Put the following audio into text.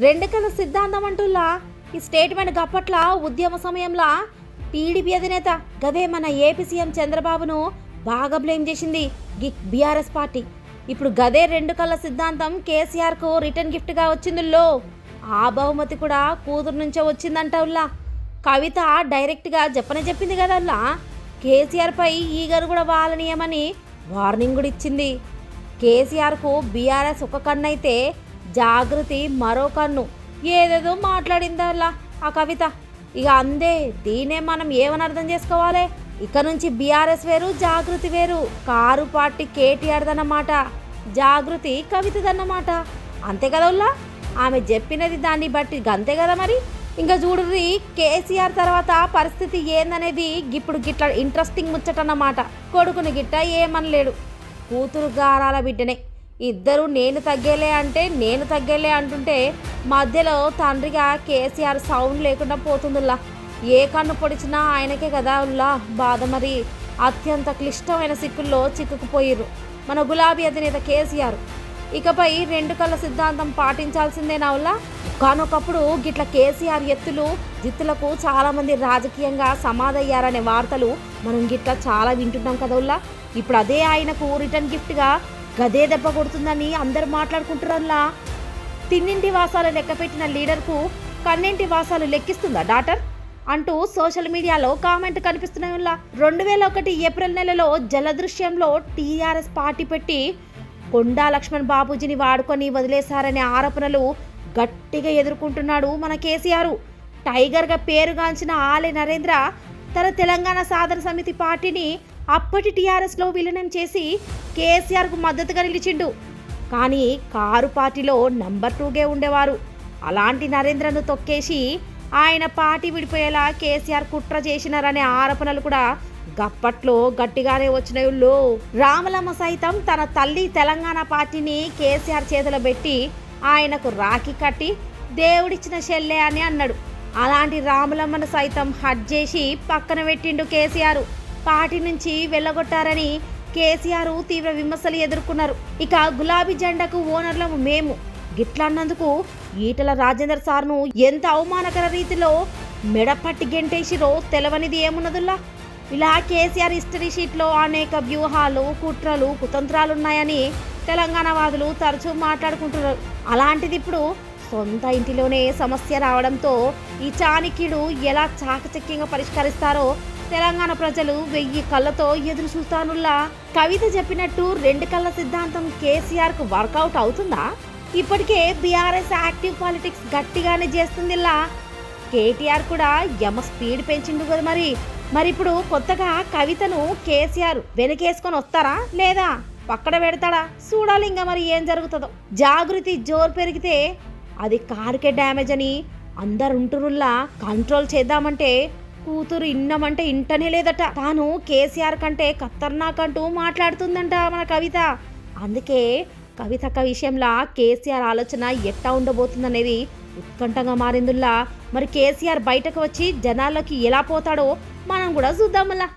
రెండుకల సిద్ధాంతం అంటుల్లా ఈ స్టేట్మెంట్ గప్పట్ల ఉద్యమ సమయంలో టీడీపీ అధినేత గదే మన ఏపీ సీఎం చంద్రబాబును బాగా బ్లేమ్ చేసింది బీఆర్ఎస్ పార్టీ. ఇప్పుడు గదే రెండు కళ్ళ సిద్ధాంతం కేసీఆర్కు రిటర్న్ గిఫ్ట్గా వచ్చిందిలో. ఆ బహుమతి కూడా కూతురు నుంచే వచ్చిందంటవుల్లా. కవిత డైరెక్ట్గా చెప్పింది కదల్లా, కేసీఆర్పై ఈగరు కూడా వాలనీయమని వార్నింగ్ కూడా ఇచ్చింది. కేసీఆర్కు బీఆర్ఎస్ ఒక కన్ను అయితే జాగృతి మరో కన్ను. ఏదేదో మాట్లాడిందల్లా ఆ కవిత. ఇక అందే దీనే మనం ఏమని అర్థం చేసుకోవాలి? ఇక నుంచి బీఆర్ఎస్ వేరు, జాగృతి వేరు. కారు పార్టీ కేటీఆర్దన్నమాట, జాగృతి కవితదన్నమాట. అంతే కదల్లా, ఆమె చెప్పినది దాన్ని బట్టి అంతే కదా మరి. ఇంకా చూడుర్రి, కేసీఆర్ తర్వాత పరిస్థితి ఏందనేది ఇప్పుడు గిట్ల ఇంట్రెస్టింగ్ ముచ్చటన్నమాట. కొడుకుని గిట్ట ఏమనలేడు, కూతురు గారాల బిడ్డనే. ఇద్దరు నేను తగ్గేలే అంటుంటే మధ్యలో తండ్రిగా కేసీఆర్ సౌండ్ లేకుండా పోతుందిలా. ఏ కన్ను పొడిచినా ఆయనకే కదా ఉల్లా బాధ. మరి అత్యంత క్లిష్టమైన సిక్కుల్లో చిక్కుకుపోయిర్రు మన గులాబీ అధినేత కేసీఆర్. ఇకపై రెండు కళ్ళ సిద్ధాంతం పాటించాల్సిందేనా ఉల్లా? కానొకప్పుడు గిట్ల కేసీఆర్ ఎత్తులు జిత్తులకు చాలామంది రాజకీయంగా సమాధయ్యారనే వార్తలు మనం గిట్ల చాలా వింటున్నాం కదా ఉల్లా. ఇప్పుడు అదే ఆయనకు రిటర్న్ గిఫ్ట్గా గదే దెబ్బ కొడుతుందని అందరు మాట్లాడుకుంటున్నారులా. తిన్నింటి వాసాలు లెక్కపెట్టిన లీడర్కు కన్నింటి వాసాలు లెక్కిస్తుందా డాటర్ అంటూ సోషల్ మీడియాలో కామెంట్ కనిపిస్తున్నాయిలా. 2001 ఏప్రిల్ నెలలో జలదృశ్యంలో టీఆర్ఎస్ పార్టీ పెట్టి కొండా లక్ష్మణ్ బాబూజీని వాడుకొని వదిలేశారనే ఆరోపణలు గట్టిగా ఎదుర్కొంటున్నాడు మన కేసీఆర్. టైగర్గా పేరుగాంచిన ఆలే నరేంద్ర తన తెలంగాణ సాధన సమితి పార్టీని అప్పటి టీఆర్ఎస్లో విలీనం చేసి కేసీఆర్కు మద్దతుగా నిలిచిండు. కానీ కారు పార్టీలో నంబర్ 2గే ఉండేవారు. అలాంటి నరేంద్రను తొక్కేసి ఆయన పార్టీ విడిపోయేలా కేసీఆర్ కుట్ర చేసినారనే ఆరోపణలు కూడా గప్పట్లో గట్టిగానే వచ్చినాయుల్లో. రామలమ్మ సైతం తన తల్లి తెలంగాణ పార్టీని కేసీఆర్ చేతిలో పెట్టి ఆయనకు రాఖీ కట్టి దేవుడిచ్చిన చెల్లె అని అన్నాడు. అలాంటి రామలమ్మను సైతం హట్ చేసి పక్కన పెట్టిండు కేసీఆర్. పార్టీ నుంచి వెళ్ళగొట్టారని కేసీఆర్ తీవ్ర విమర్శలు ఎదుర్కొన్నారు. ఇక గులాబీ జెండాకు ఓనర్లము మేము గిట్లన్నందుకు ఈటల రాజేందర్ సార్ను ఎంత అవమానకర రీతిలో మెడపట్టి గెంటేసిరో తెలవనిది ఏమున్నదుల్లా. ఇలా కేసీఆర్ హిస్టరీ షీట్లో అనేక వ్యూహాలు, కుట్రలు, కుతంత్రాలున్నాయని తెలంగాణ వాదులు తరచూ మాట్లాడుకుంటున్నారు. అలాంటిది ఇప్పుడు సొంత ఇంటిలోనే సమస్య రావడంతో ఈ చాణక్యుడు ఎలా చాకచక్యంగా పరిష్కరిస్తారో తెలంగాణ ప్రజలు 1000 కళ్ళతో ఎదురు చూస్తానుల్లా. కవిత చెప్పినట్టు రెండు కళ్ళ సిద్ధాంతం కేసీఆర్కు వర్కౌట్ అవుతుందా? ఇప్పటికే బీఆర్ఎస్ యాక్టివ్ పాలిటిక్స్ గట్టిగానే చేస్తుందిలా. కేటీఆర్ కూడా యమ స్పీడ్ పెంచిండు కదా మరి ఇప్పుడు కొత్తగా కవితను కేసీఆర్ వెనకేసుకొని వస్తారా లేదా పక్కన పెడతాడా చూడాలి. ఇంకా మరి ఏం జరుగుతుందో. జాగృతి జోరు పెరిగితే అది కారుకే డ్యామేజ్ అని అందరు ఉంటురుల్లా. కంట్రోల్ చేద్దామంటే కూతురు ఇన్నమంటే ఇంటనే లేదట. తాను కేసీఆర్ కంటే ఖతర్నాకంటూ మాట్లాడుతుందంట మన కవిత. అందుకే కవితక్క విషయంలో కేసీఆర్ ఆలోచన ఎట్టా ఉండబోతుందనేది ఉత్కంఠంగా మారిందిలా. మరి కేసీఆర్ బయటకు వచ్చి జనాల్లోకి ఎలా పోతాడో మనం కూడా చూద్దామల్లా.